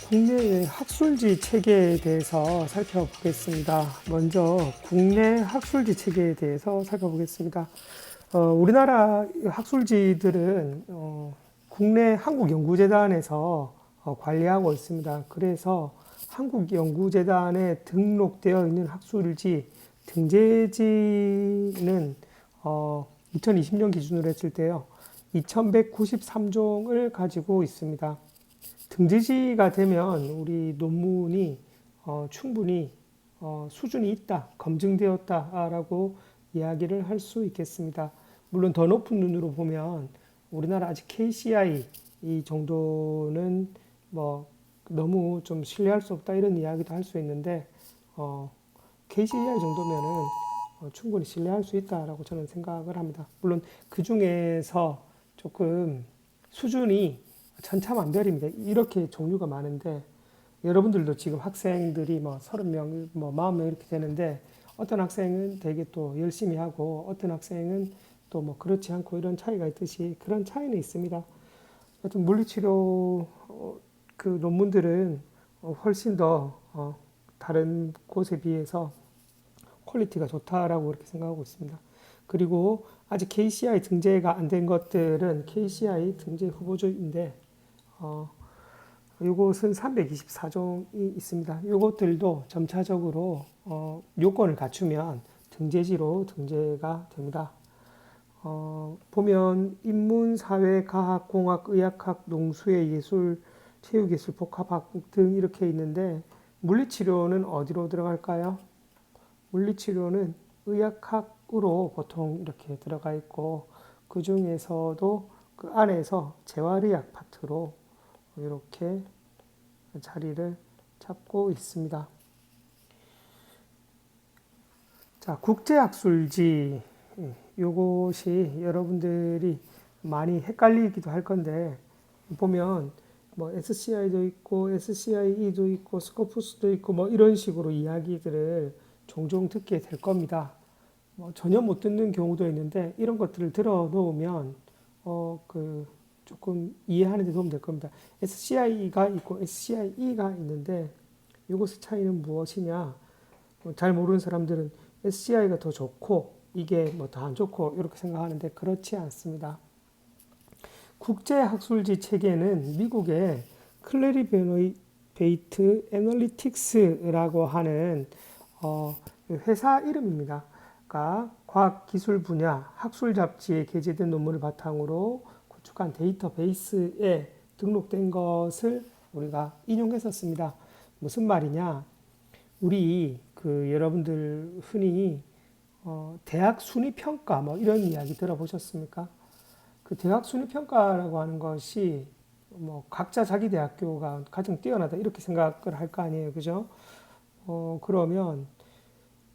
국내의 학술지 체계에 대해서 살펴보겠습니다. 먼저 국내 학술지 체계에 대해서 살펴보겠습니다. 우리나라 학술지들은 국내 한국연구재단에서 관리하고 있습니다. 그래서 한국연구재단에 등록되어 있는 학술지 등재지는 2020년 기준으로 했을 때요, 2193종을 가지고 있습니다. 등재지가 되면 우리 논문이 충분히 수준이 있다, 검증되었다라고 이야기를 할 수 있겠습니다. 물론 더 높은 눈으로 보면 우리나라 아직 KCI 이 정도는 뭐 너무 좀 신뢰할 수 없다 이런 이야기도 할 수 있는데, KCI 정도면은 충분히 신뢰할 수 있다라고 저는 생각을 합니다. 물론 그 중에서 조금 수준이 천차만별입니다. 이렇게 종류가 많은데, 여러분들도 지금 학생들이 뭐 30명, 뭐 40명 이렇게 되는데, 어떤 학생은 되게 또 열심히 하고, 어떤 학생은 또 뭐 그렇지 않고 이런 차이가 있듯이 그런 차이는 있습니다. 하여튼 물리치료 그 논문들은 훨씬 더 다른 곳에 비해서 퀄리티가 좋다라고 그렇게 생각하고 있습니다. 그리고 아직 KCI 등재가 안 된 것들은 KCI 등재 후보조인데, 이것은 324종이 있습니다. 이것들도 점차적으로 요건을 갖추면 등재지로 등재가 됩니다. 보면 인문, 사회, 과학, 공학, 의학학, 농수의 예술, 체육예술, 복합학 등 이렇게 있는데, 물리치료는 어디로 들어갈까요? 물리치료는 의학학으로 보통 이렇게 들어가 있고, 그 중에서도 그 안에서 재활의학 파트로 이렇게 자리를 잡고 있습니다. 자, 국제학술지. 요것이 여러분들이 많이 헷갈리기도 할 건데, 보면 뭐 SCI도 있고 SCIE도 있고 스코프스도 있고 뭐 이런 식으로 이야기들을 종종 듣게 될 겁니다. 뭐 전혀 못 듣는 경우도 있는데, 이런 것들을 들어 놓으면 그 조금 이해하는 데 도움 될 겁니다. SCI가 있고 SCIE가 있는데, 이것의 차이는 무엇이냐? 잘 모르는 사람들은 SCI가 더 좋고 이게 뭐 더 안 좋고 이렇게 생각하는데, 그렇지 않습니다. 국제학술지 체계는 미국의 클래리베이트 애널리틱스라고 하는 회사 이름입니다. 그러니까 과학기술 분야 학술 잡지에 게재된 논문을 바탕으로 구축한 데이터베이스에 등록된 것을 우리가 인용했었습니다. 무슨 말이냐? 우리 그 여러분들 흔히 대학 순위 평가 뭐 이런 이야기 들어보셨습니까? 그 대학 순위 평가라고 하는 것이 뭐 각자 자기 대학교가 가장 뛰어나다 이렇게 생각을 할 거 아니에요, 그죠? 그러면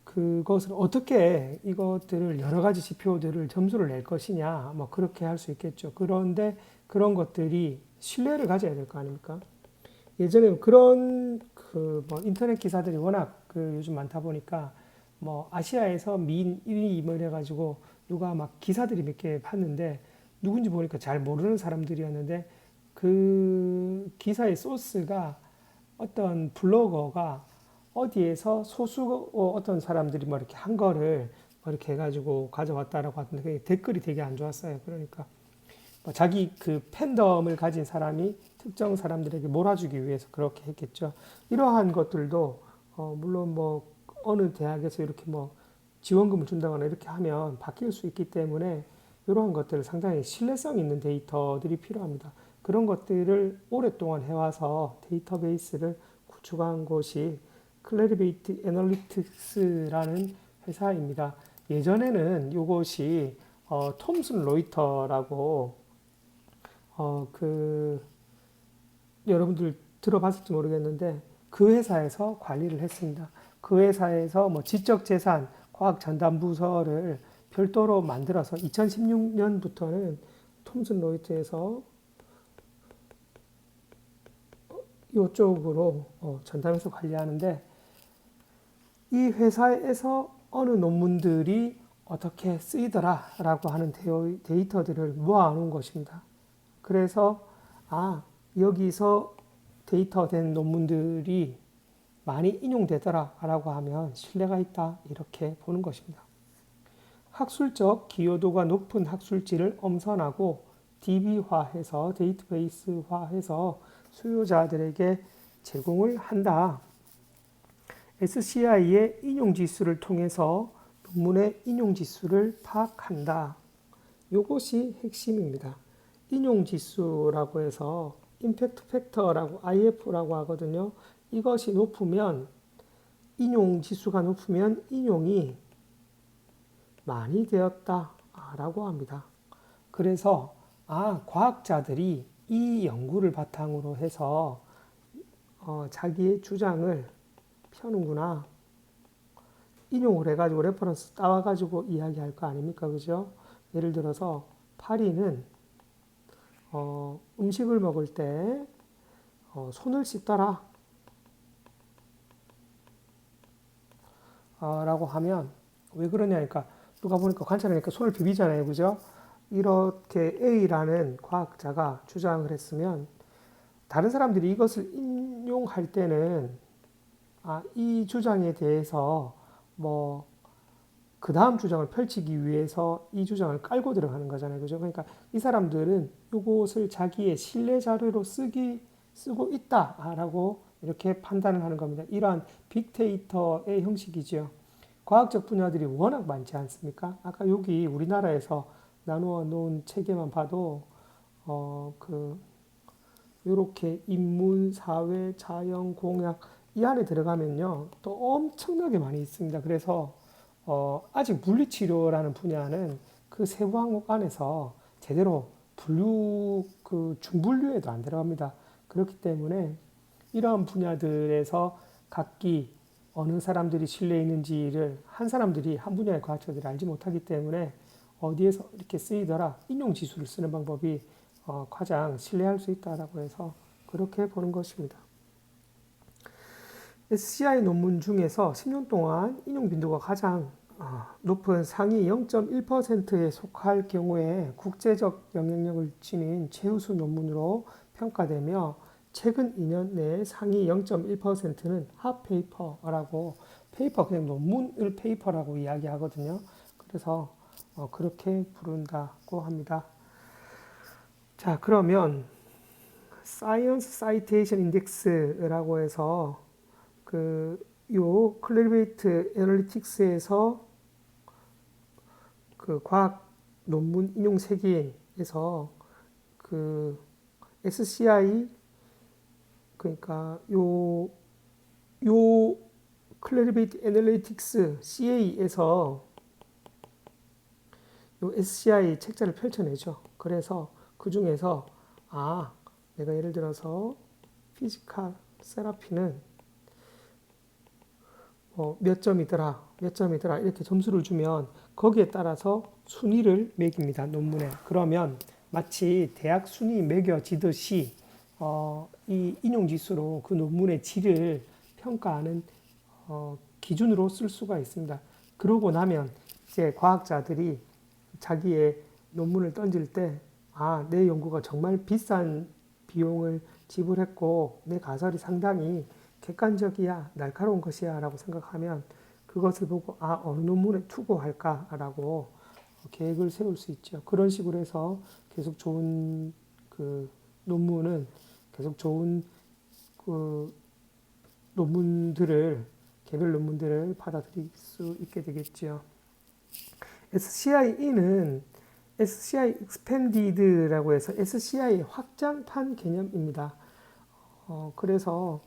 그것을 어떻게 이것들을 여러 가지 지표들을 점수를 낼 것이냐, 뭐 그렇게 할 수 있겠죠. 그런데 그런 것들이 신뢰를 가져야 될 거 아닙니까? 예전에 그런 그 뭐 인터넷 기사들이 워낙 그 요즘 많다 보니까, 뭐 아시아에서 미인 1위 뭐 이래가지고 누가 막 기사들이 몇 개 봤는데, 누군지 보니까 잘 모르는 사람들이었는데, 그 기사의 소스가 어떤 블로거가 어디에서 소수 어떤 사람들이 뭐 이렇게 한 거를 뭐 이렇게 해가지고 가져왔다라고 하던데, 댓글이 되게 안 좋았어요. 그러니까 뭐 자기 그 팬덤을 가진 사람이 특정 사람들에게 몰아주기 위해서 그렇게 했겠죠. 이러한 것들도 물론 뭐 어느 대학에서 이렇게 뭐 지원금을 준다거나 이렇게 하면 바뀔 수 있기 때문에, 이러한 것들을 상당히 신뢰성 있는 데이터들이 필요합니다. 그런 것들을 오랫동안 해와서 데이터베이스를 구축한 곳이 클래리베이트 애널리틱스라는 회사입니다. 예전에는 이것이 톰슨 로이터라고 그 여러분들 들어봤을지 모르겠는데, 그 회사에서 관리를 했습니다. 그 회사에서 뭐 지적재산 과학 전담 부서를 별도로 만들어서 2016년부터는 톰슨 로이터에서 이쪽으로 전담해서 관리하는데, 이 회사에서 어느 논문들이 어떻게 쓰이더라라고 하는 데이터들을 모아놓은 것입니다. 그래서 여기서 데이터 된 논문들이 많이 인용되더라라고 하면 신뢰가 있다 이렇게 보는 것입니다. 학술적 기여도가 높은 학술지를 엄선하고 DB화해서 데이터베이스화해서 수요자들에게 제공을 한다. SCI의 인용지수를 통해서 논문의 인용지수를 파악한다. 이것이 핵심입니다. 인용지수라고 해서 임팩트 팩터라고 IF라고 하거든요. 이것이 높으면 인용지수가 높으면 인용이 많이 되었다라고 합니다. 그래서 과학자들이 이 연구를 바탕으로 해서 자기의 주장을 펴는구나. 인용을 해가지고 레퍼런스 따와가지고 이야기할 거 아닙니까? 그죠? 예를 들어서 파리는 음식을 먹을 때 손을 씻더라 라고 하면 왜 그러냐니까 누가 보니까 관찰하니까 손을 비비잖아요. 그죠? 이렇게 A라는 과학자가 주장을 했으면 다른 사람들이 이것을 인용할 때는 이 주장에 대해서 뭐 그 다음 주장을 펼치기 위해서 이 주장을 깔고 들어가는 거잖아요. 그죠? 그러니까 이 사람들은 이것을 자기의 신뢰 자료로 쓰고 있다라고 이렇게 판단을 하는 겁니다. 이러한 빅데이터의 형식이죠. 과학적 분야들이 워낙 많지 않습니까? 아까 여기 우리나라에서 나누어 놓은 체계만 봐도 요렇게 인문, 사회, 자연, 공약 이 안에 들어가면요 또 엄청나게 많이 있습니다. 그래서 아직 물리치료라는 분야는 그 세부 항목 안에서 제대로 중분류에도 안 들어갑니다. 그렇기 때문에 이러한 분야들에서 각기 어느 사람들이 신뢰 있는지를 한 사람들이 한 분야의 과학자들이 알지 못하기 때문에 어디에서 이렇게 쓰이더라 인용 지수를 쓰는 방법이 가장 신뢰할 수 있다라고 해서 그렇게 보는 것입니다. SCI 논문 중에서 10년 동안 인용 빈도가 가장 높은 상위 0.1%에 속할 경우에 국제적 영향력을 지닌 최우수 논문으로 평가되며 최근 2년 내 상위 0.1%는 핫페이퍼라고 페이퍼 그냥 논문을 페이퍼라고 이야기하거든요. 그래서 그렇게 부른다고 합니다. 자, 그러면 사이언스 사이테이션 인덱스라고 해서 요 클리베이트 애널리틱스에서 그 과학 논문 인용 세계에서 그 SCI 그러니까 요 클리베이트 애널리틱스 CA에서 요 SCI 책자를 펼쳐내죠. 그래서 그 중에서 내가 예를 들어서 피지컬 세라피는 몇 점이더라 이렇게 점수를 주면 거기에 따라서 순위를 매깁니다. 논문에. 그러면 마치 대학 순위 매겨지듯이 이 인용지수로 그 논문의 질을 평가하는 기준으로 쓸 수가 있습니다. 그러고 나면 이제 과학자들이 자기의 논문을 던질 때 내 연구가 정말 비싼 비용을 지불했고 내 가설이 상당히 객관적이야, 날카로운 것이야 라고 생각하면 그것을 보고 어느 논문에 투고할까라고 계획을 세울 수 있죠. 그런 식으로 해서 계속 좋은 논문은 계속 좋은 개별 논문들을 받아들일 수 있게 되겠죠. SCIE는 SCI Expanded라고 해서 SCI 확장판 개념입니다. 그래서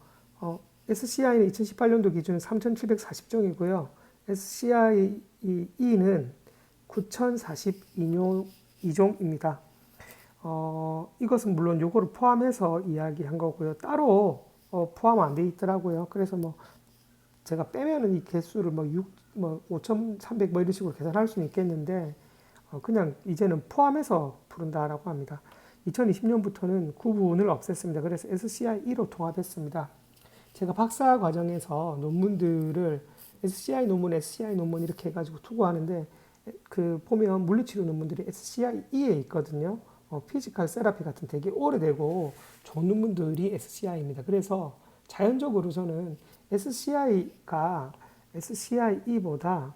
SCI는 2018년도 기준 3,740종이고요. SCIE는 9,042종입니다. 이것은 물론 요거를 포함해서 이야기한 거고요. 따로 포함 안 돼 있더라고요. 그래서 제가 빼면은 이 개수를 5,300 이런 식으로 계산할 수는 있겠는데 그냥 이제는 포함해서 부른다라고 합니다. 2020년부터는 구분을 없앴습니다. 그래서 SCI2로 통합했습니다. 제가 박사 과정에서 논문들을 SCI 논문 이렇게 해가지고 투고하는데 보면 물리치료 논문들이 SCI2에 있거든요. 피지컬 세라피 같은 되게 오래되고 좋은 논문들이 SCI입니다. 그래서 자연적으로 저는 SCI가 SCIE보다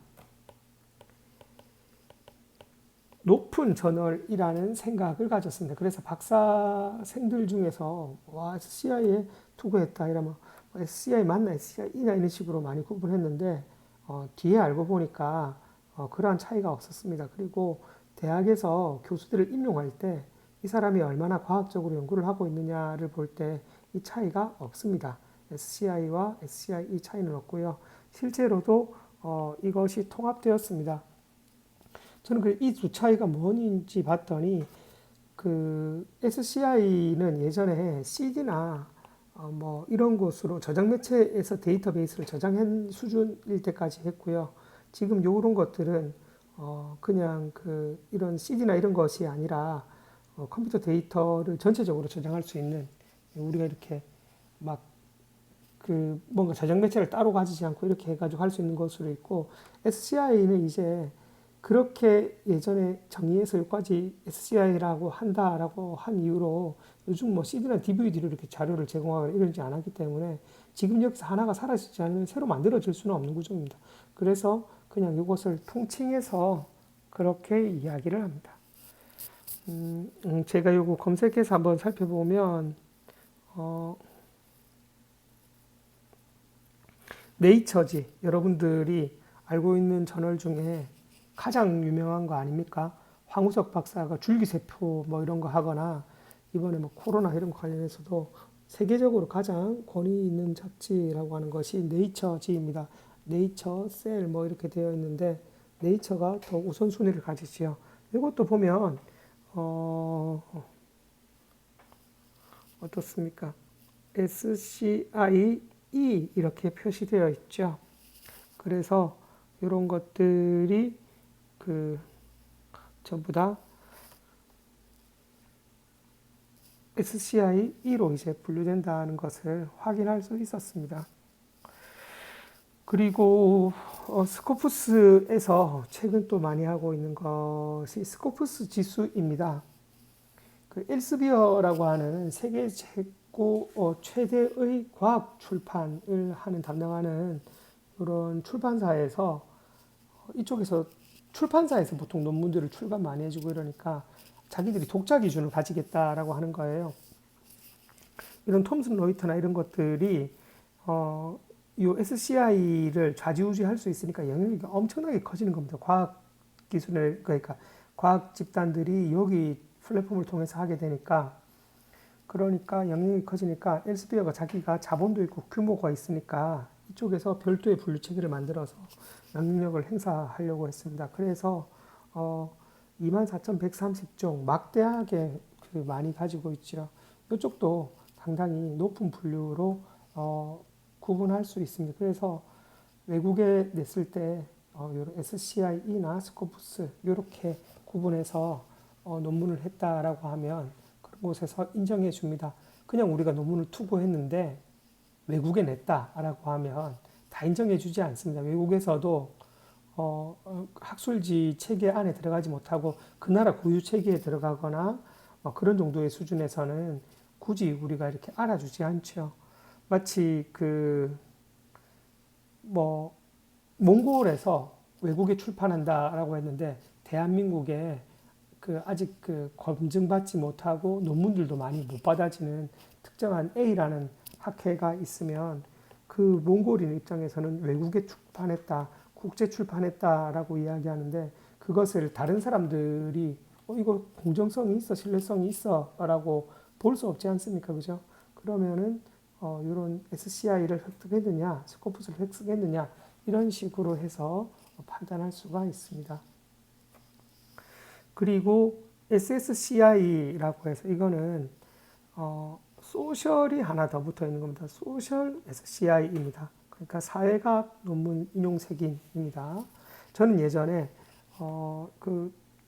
높은 저널이라는 생각을 가졌습니다. 그래서 박사생들 중에서 와 SCI에 투고했다 이러면 SCI 맞나 SCI나 이런 식으로 많이 구분했는데 뒤에 알고 보니까 그러한 차이가 없었습니다. 그리고 대학에서 교수들을 임용할 때 이 사람이 얼마나 과학적으로 연구를 하고 있느냐를 볼 때 이 차이가 없습니다. SCI와 SCIE 차이는 없고요. 실제로도 이것이 통합되었습니다. 저는 이 두 차이가 뭔지 봤더니 그 SCI는 예전에 CD나 뭐 이런 곳으로 저장 매체에서 데이터베이스를 저장한 수준일 때까지 했고요. 지금 요런 것들은 그냥 이런 CD나 이런 것이 아니라 컴퓨터 데이터를 전체적으로 저장할 수 있는 우리가 이렇게 막 뭔가 저장 매체를 따로 가지지 않고 이렇게 해가지고 할 수 있는 것으로 있고 SCI는 이제 그렇게 예전에 정의해서 여기까지 SCI라고 한다라고 한 이유로 요즘 뭐 CD나 DVD로 이렇게 자료를 제공하거나 이러지 않았기 때문에 지금 여기서 하나가 사라지지 않으면 새로 만들어질 수는 없는 구조입니다. 그래서 그냥 이것을 통칭해서 그렇게 이야기를 합니다. 제가 요거 검색해서 한번 살펴보면 네이처지 여러분들이 알고 있는 저널 중에 가장 유명한 거 아닙니까? 황우석 박사가 줄기세포 뭐 이런 거 하거나 이번에 뭐 코로나 이런 거 관련해서도 세계적으로 가장 권위 있는 잡지라고 하는 것이 네이처지입니다. 네이처, 셀 뭐 이렇게 되어 있는데 네이처가 더 우선순위를 가지지요. 이것도 보면 어떻습니까? SCIE 이렇게 표시되어 있죠. 그래서 이런 것들이 전부 다 SCIE로 이제 분류된다는 것을 확인할 수 있었습니다. 그리고 스코프스에서 최근 또 많이 하고 있는 것이 스코프스 지수입니다. 엘스비어라고 하는 세계 최대의 과학 출판을 담당하는 이런 출판사에서 이쪽에서 출판사에서 보통 논문들을 출간 많이 해주고 이러니까 자기들이 독자 기준을 가지겠다라고 하는 거예요. 이런 톰슨 로이터나 이런 것들이 이 SCI를 좌지우지할 수 있으니까 영향력이 엄청나게 커지는 겁니다. 과학 기술을 그러니까 과학 집단들이 여기 플랫폼을 통해서 하게 되니까 그러니까 영향력이 커지니까 엘스비어가 자기가 자본도 있고 규모가 있으니까 이쪽에서 별도의 분류 체계를 만들어서 영향력을 행사하려고 했습니다. 그래서 24,130종 막대하게 많이 가지고 있죠. 이쪽도 상당히 높은 분류로 구분할 수 있습니다. 그래서 외국에 냈을 때 SCIE나 스코프스 이렇게 구분해서 논문을 했다라고 하면 그런 곳에서 인정해 줍니다. 그냥 우리가 논문을 투고했는데 외국에 냈다라고 하면 다 인정해 주지 않습니다. 외국에서도 학술지 체계 안에 들어가지 못하고 그 나라 고유 체계에 들어가거나 그런 정도의 수준에서는 굳이 우리가 이렇게 알아주지 않죠. 마치 몽골에서 외국에 출판한다라고 했는데 대한민국에 아직 검증받지 못하고 논문들도 많이 못 받아지는 특정한 A라는 학회가 있으면 그 몽골인 입장에서는 외국에 출판했다, 국제 출판했다라고 이야기하는데 그것을 다른 사람들이 이거 공정성이 있어, 신뢰성이 있어라고 볼 수 없지 않습니까, 그죠? 그러면은 이런 SCI를 획득했느냐, 스코프스를 획득했느냐 이런 식으로 해서 판단할 수가 있습니다. 그리고 SSCI라고 해서 이거는 소셜이 하나 더 붙어 있는 겁니다. 소셜 SCI입니다. 그러니까 사회과학 논문 인용 색인입니다. 저는 예전에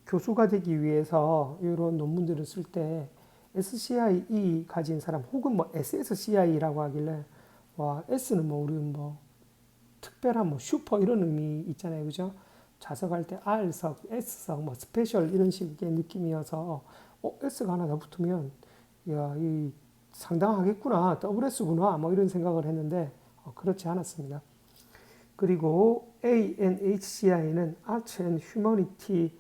교수가 되기 위해서 이런 논문들을 쓸 때 SCIE 가진 사람 혹은 뭐 SSCI라고 하길래 와 S는 뭐 우리 뭐 특별한 뭐 슈퍼 이런 의미 있잖아요, 그죠? 좌석할 때 R석, S석, 뭐 스페셜 이런 식의 느낌이어서 S가 하나 더 붙으면 야, 이 상당하겠구나, WS구나, 뭐 이런 생각을 했는데 그렇지 않았습니다. 그리고 ANHCI는 Arts and Humanity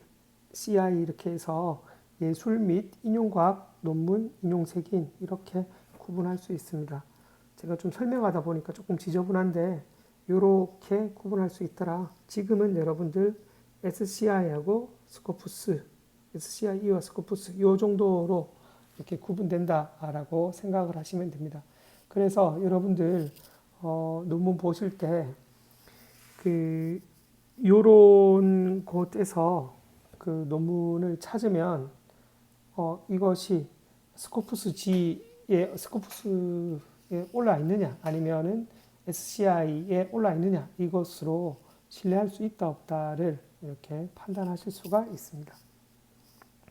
CI 이렇게 해서 예술 및 인용과학 논문 인용색인 이렇게 구분할 수 있습니다. 제가 좀 설명하다 보니까 조금 지저분한데 이렇게 구분할 수 있더라. 지금은 여러분들 SCI하고 스코푸스, SCI와 스코푸스 이 정도로 이렇게 구분된다라고 생각을 하시면 됩니다. 그래서 여러분들 논문 보실 때 그 요런 곳에서 그 논문을 찾으면 이것이 스코푸스에 올라 있느냐 아니면은 SCI에 올라 있느냐 이것으로 신뢰할 수 있다 없다를 이렇게 판단하실 수가 있습니다.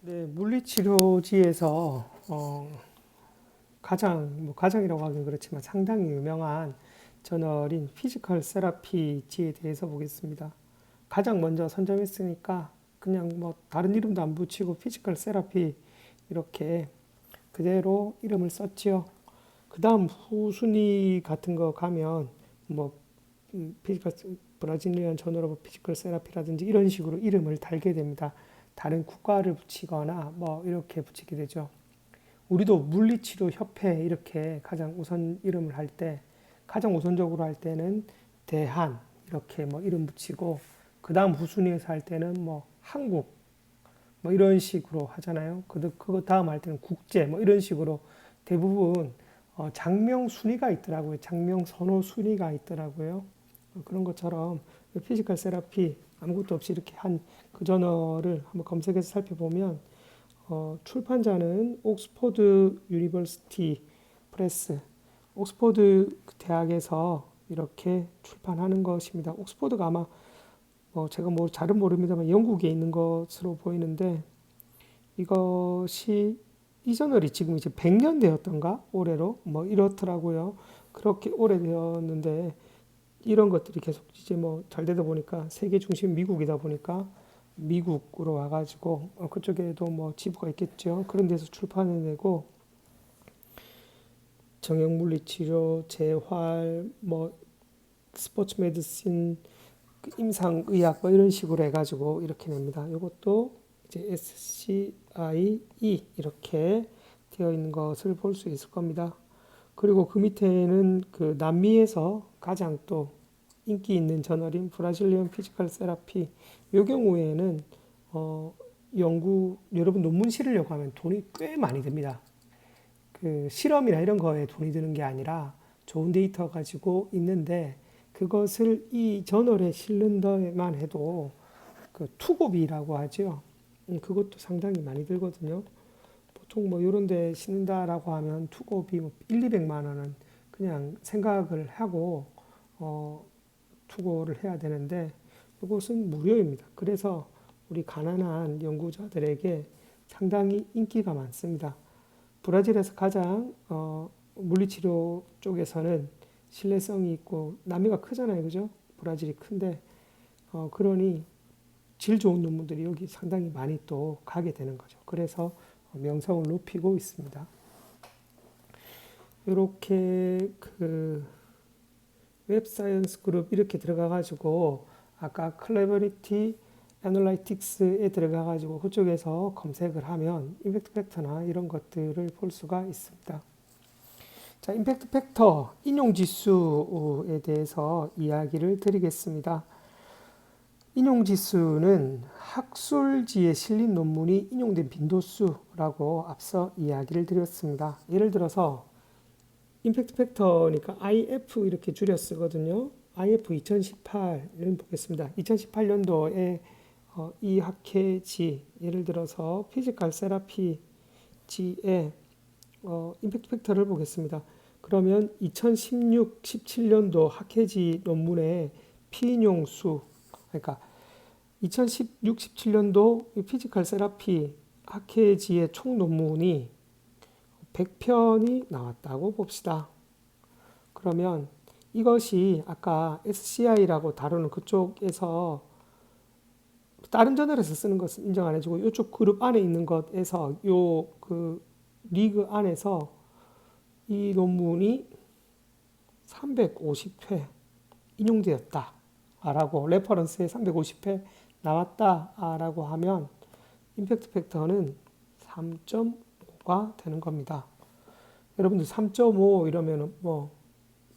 네, 물리치료지에서 가장이라고 하긴 그렇지만 상당히 유명한 저널인 피지컬 세라피지에 대해서 보겠습니다. 가장 먼저 선점했으니까 그냥 뭐 다른 이름도 안 붙이고 피지컬 세라피 이렇게 그대로 이름을 썼지요. 그 다음 후순위 같은 거 가면 뭐 피지컬 브라질리언 저널 오브 피지컬 세라피라든지 이런 식으로 이름을 달게 됩니다. 다른 국가를 붙이거나 뭐 이렇게 붙이게 되죠. 우리도 물리치료협회 이렇게 가장 우선 이름을 할 때, 가장 우선적으로 할 때는 대한 이렇게 뭐 이름 붙이고, 그 다음 후순위에서 할 때는 뭐 한국 뭐 이런 식으로 하잖아요. 그거 다음 할 때는 국제 뭐 이런 식으로 대부분 장명 순위가 있더라고요. 장명 선호 순위가 있더라고요. 그런 것처럼 피지컬 세라피 아무것도 없이 이렇게 한 그 저널을 한번 검색해서 살펴보면 출판자는 옥스퍼드 유니버시티 프레스, 옥스퍼드 대학에서 이렇게 출판하는 것입니다. 옥스퍼드가 아마 제가 뭐 잘은 모릅니다만 영국에 있는 것으로 보이는데, 이것이 이 저널이 지금 이제 100년 되었던가 올해로 뭐 이렇더라고요. 그렇게 오래되었는데 이런 것들이 계속 이제 뭐 잘 되다 보니까 세계 중심 미국이다 보니까 미국으로 와가지고 그쪽에도 뭐 지부가 있겠죠. 그런 데서 출판해내고 정형 물리치료, 재활, 뭐 스포츠 메디신, 임상의학 뭐 이런 식으로 해가지고 이렇게 냅니다. 이것도 이제 SCIE 이렇게 되어 있는 것을 볼 수 있을 겁니다. 그리고 그 밑에는 그 남미에서 가장 또 인기 있는 저널인 브라질리언 피지컬 세라피. 이 경우에는 여러분 논문 실으려고 하면 돈이 꽤 많이 듭니다. 그 실험이나 이런 거에 돈이 드는 게 아니라 좋은 데이터 가지고 있는데 그것을 이 저널에 실는 데만 해도 그 투고비라고 하죠. 그것도 상당히 많이 들거든요. 보통 뭐 이런 데 싣는다라고 하면 투고비 뭐 1, 200만 원은 그냥 생각을 하고 투고를 해야 되는데 이것은 무료입니다. 그래서 우리 가난한 연구자들에게 상당히 인기가 많습니다. 브라질에서 가장 물리치료 쪽에서는 신뢰성이 있고 남미가 크잖아요, 그죠? 브라질이 큰데 그러니 질 좋은 논문들이 여기 상당히 많이 또 가게 되는 거죠. 그래서 명성을 높이고 있습니다. 이렇게 그 웹사이언스 그룹 이렇게 들어가 가지고 아까 클레버리티 애널라이틱스에 들어가 가지고 그쪽에서 검색을 하면 임팩트 팩터나 이런 것들을 볼 수가 있습니다. 자, 임팩트 팩터 인용 지수에 대해서 이야기를 드리겠습니다. 인용 지수는 학술지에 실린 논문이 인용된 빈도수라고 앞서 이야기를 드렸습니다. 예를 들어서 임팩트 팩터니까 IF 이렇게 줄여 쓰거든요. IF 2018을 보겠습니다. 2018년도에 이 학회지, 예를 들어서 피지컬 세라피지의 임팩트 팩터를 보겠습니다. 그러면 2016, 17년도 학회지 논문의 피인용수, 그러니까 2016, 17년도 피지컬 세라피 학회지의 총 논문이 100편이 나왔다고 봅시다. 그러면 이것이 아까 SCI라고 다루는 그쪽에서 다른 저널에서 쓰는 것은 인정 안 해주고 이쪽 그룹 안에 있는 것에서 요 그 리그 안에서 이 논문이 350회 인용되었다 라고 레퍼런스에 350회 나왔다 라고 하면 임팩트 팩터는 3.5가 되는 겁니다. 여러분들 3.5 이러면 뭐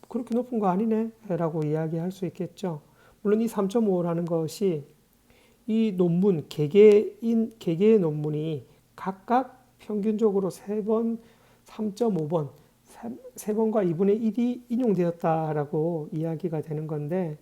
그렇게 높은 거 아니네 라고 이야기할 수 있겠죠. 물론 이 3.5라는 것이 이 논문 개개의 논문이 각각 평균적으로 3번 3.5번 3번과 2분의 1이 인용되었다라고 이야기가 되는 건데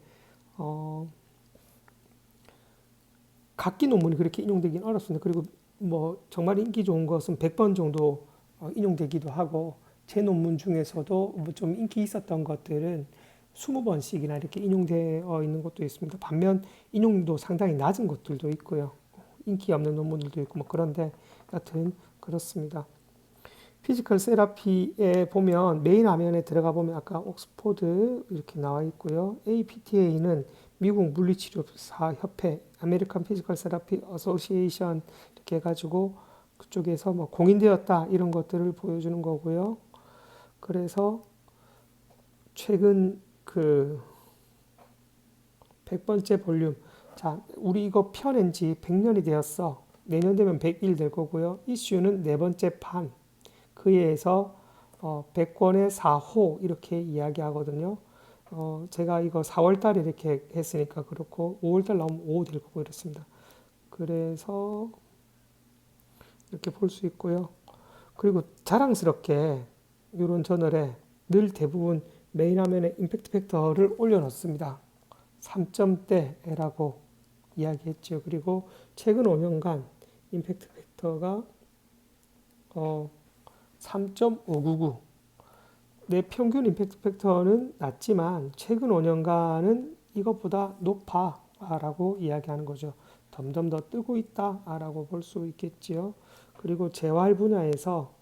각기 논문이 그렇게 인용되긴 어렵습니다. 그리고 뭐 정말 인기 좋은 것은 100번 정도 인용되기도 하고 제 논문 중에서도 뭐좀 인기 있었던 것들은 20번씩이나 이렇게 인용되어 있는 것도 있습니다. 반면 인용도 상당히 낮은 것들도 있고요. 인기 없는 논문들도 있고 뭐 그런데 여튼 그렇습니다. 피지컬 세라피에 보면 메인 화면에 들어가 보면 아까 옥스포드 이렇게 나와 있고요. APTA는 미국 물리치료사 협회, 아메리칸 피지컬 세라피 어소시에이션 이렇게 해가지고 그쪽에서 뭐 공인되었다 이런 것들을 보여주는 거고요. 그래서 최근 그 100번째 볼륨, 자 우리 이거 펴낸 지 100년이 되었어. 내년 되면 100일 될 거고요. 이슈는 네 번째 판. 그에 의해서 100권의 4호 이렇게 이야기하거든요. 제가 이거 4월 달에 이렇게 했으니까 그렇고 5월 달 나오면 5 될 거고 이렇습니다. 그래서 이렇게 볼 수 있고요. 그리고 자랑스럽게 이런 저널에 늘 대부분 메인 화면에 임팩트 팩터를 올려놓습니다. 3점대라고 이야기했죠. 그리고 최근 5년간 임팩트 팩터가 3.599. 내 평균 임팩트 팩터는 낮지만 최근 5년간은 이것보다 높아라고 이야기하는 거죠. 점점 더 뜨고 있다라고 볼 수 있겠지요. 그리고 재활 분야에서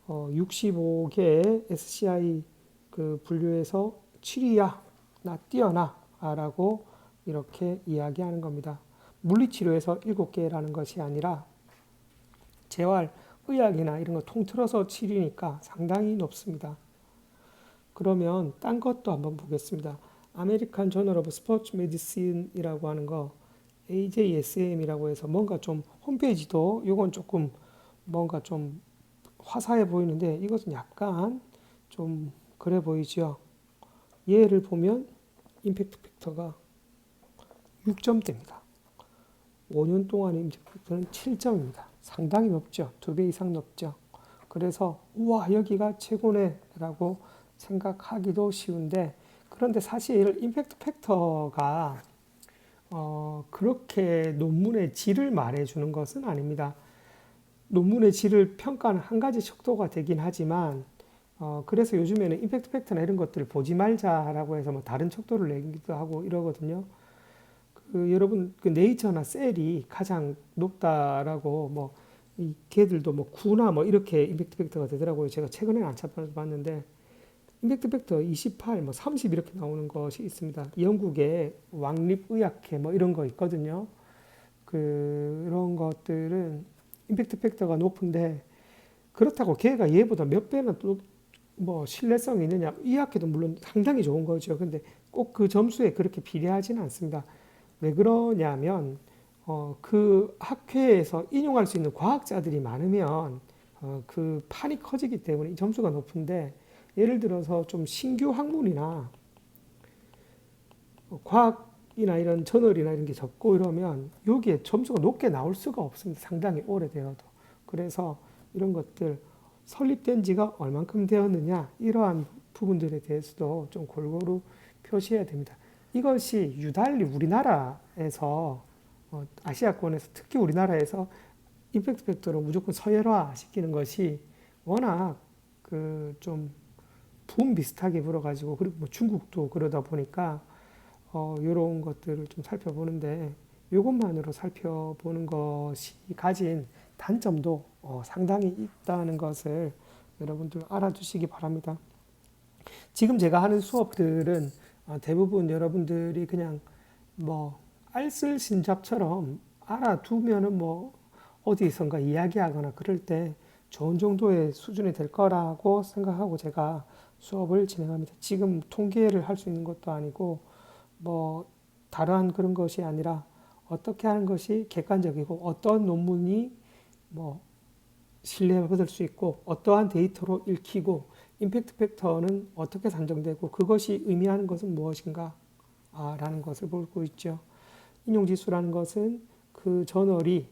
65개의 SCI 그 분류에서 7위야, 나 뛰어나라고 이렇게 이야기하는 겁니다. 물리치료에서 7개라는 것이 아니라 재활 의학이나 이런 거 통틀어서 7위니까 상당히 높습니다. 그러면 딴 것도 한번 보겠습니다. 아메리칸 저널 오브 스포츠 메디신이라고 하는 거 AJSM이라고 해서 뭔가 좀 홈페이지도 이건 조금 뭔가 좀 화사해 보이는데 이것은 약간 좀 그래 보이죠. 얘를 보면 임팩트 팩터가 6점대입니다. 5년 동안의 임팩트 팩터는 7점입니다. 상당히 높죠. 2배 이상 높죠. 그래서 우와 여기가 최고네 라고 생각하기도 쉬운데 그런데 사실 임팩트 팩터가 그렇게 논문의 질을 말해주는 것은 아닙니다. 논문의 질을 평가하는 한 가지 척도가 되긴 하지만 그래서 요즘에는 임팩트 팩터나 이런 것들을 보지 말자라고 해서 뭐 다른 척도를 내기도 하고 이러거든요. 그 여러분 그 네이처나 셀이 가장 높다라고 뭐 이 걔들도 뭐 9나 뭐 이렇게 임팩트 팩터가 되더라고요. 제가 최근에 안 찾아봤는데 임팩트 팩터 28, 뭐 30 이렇게 나오는 것이 있습니다. 영국의 왕립의학회 뭐 이런 거 있거든요. 그런 것들은 임팩트 팩터가 높은데 그렇다고 걔가 얘보다 몇 배나 또 뭐 신뢰성이 있느냐? 이 학회도 물론 상당히 좋은 거죠. 근데 꼭 그 점수에 그렇게 비례하지는 않습니다. 왜 그러냐면 그 학회에서 인용할 수 있는 과학자들이 많으면 그 판이 커지기 때문에 이 점수가 높은데 예를 들어서 좀 신규 학문이나 과학이나 이런 저널이나 이런 게 적고 이러면 여기에 점수가 높게 나올 수가 없습니다. 상당히 오래되어도. 그래서 이런 것들 설립된 지가 얼만큼 되었느냐 이러한 부분들에 대해서도 좀 골고루 표시해야 됩니다. 이것이 유달리 우리나라에서 아시아권에서 특히 우리나라에서 임팩트 팩터로 무조건 서열화 시키는 것이 워낙 그 좀 붐 비슷하게 불어가지고 그리고 뭐 중국도 그러다 보니까 이런 것들을 좀 살펴보는데 이것만으로 살펴보는 것이 가진 단점도 상당히 있다는 것을 여러분들 알아두시기 바랍니다. 지금 제가 하는 수업들은 대부분 여러분들이 그냥 뭐 알쓸신잡처럼 알아두면은 뭐 어디선가 이야기하거나 그럴 때 좋은 정도의 수준이 될 거라고 생각하고 제가 수업을 진행합니다. 지금 통계를 할 수 있는 것도 아니고 뭐 다른 그런 것이 아니라 어떻게 하는 것이 객관적이고 어떤 논문이 뭐 신뢰받을 수 있고 어떠한 데이터로 읽히고 임팩트 팩터는 어떻게 산정되고 그것이 의미하는 것은 무엇인가 라는 것을 보고 있죠. 인용지수라는 것은 그 저널이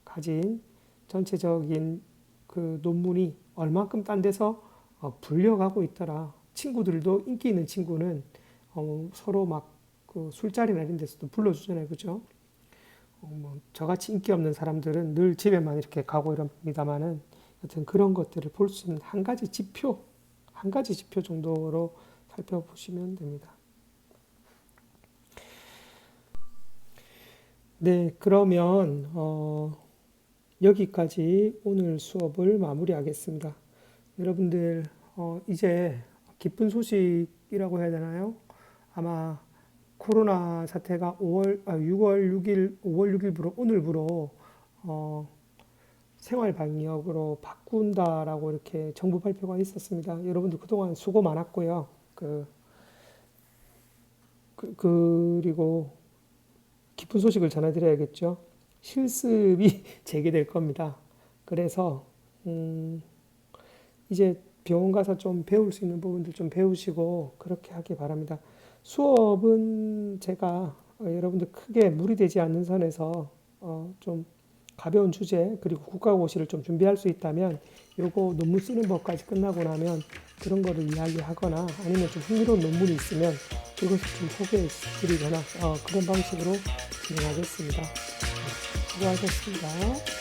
가진 전체적인 그 논문이 얼만큼 딴 데서 불려가고 있더라. 친구들도 인기 있는 친구는 서로 막 그 술자리나 이런 데서도 불러주잖아요. 그죠? 뭐 저같이 인기 없는 사람들은 늘 집에만 이렇게 가고 이럽니다만은 여튼 그런 것들을 볼 수 있는 한 가지 지표, 한 가지 지표 정도로 살펴보시면 됩니다. 네, 그러면 여기까지 오늘 수업을 마무리하겠습니다. 여러분들 이제 기쁜 소식이라고 해야 되나요? 아마 코로나 사태가 6월 6일, 5월 6일부로 오늘부로 생활 방역으로 바꾼다라고 이렇게 정부 발표가 있었습니다. 여러분들 그동안 수고 많았고요. 그리고 기쁜 소식을 전해드려야겠죠. 실습이 재개될 겁니다. 그래서 이제 병원 가서 좀 배울 수 있는 부분들 좀 배우시고 그렇게 하기 바랍니다. 수업은 제가 여러분들 크게 무리되지 않는 선에서 좀 가벼운 주제 그리고 국가고시를 좀 준비할 수 있다면 요거 논문 쓰는 법까지 끝나고 나면 그런 거를 이야기하거나 아니면 좀 흥미로운 논문이 있으면 그것을 좀 소개해 드리거나 그런 방식으로 진행하겠습니다. 수고하셨습니다.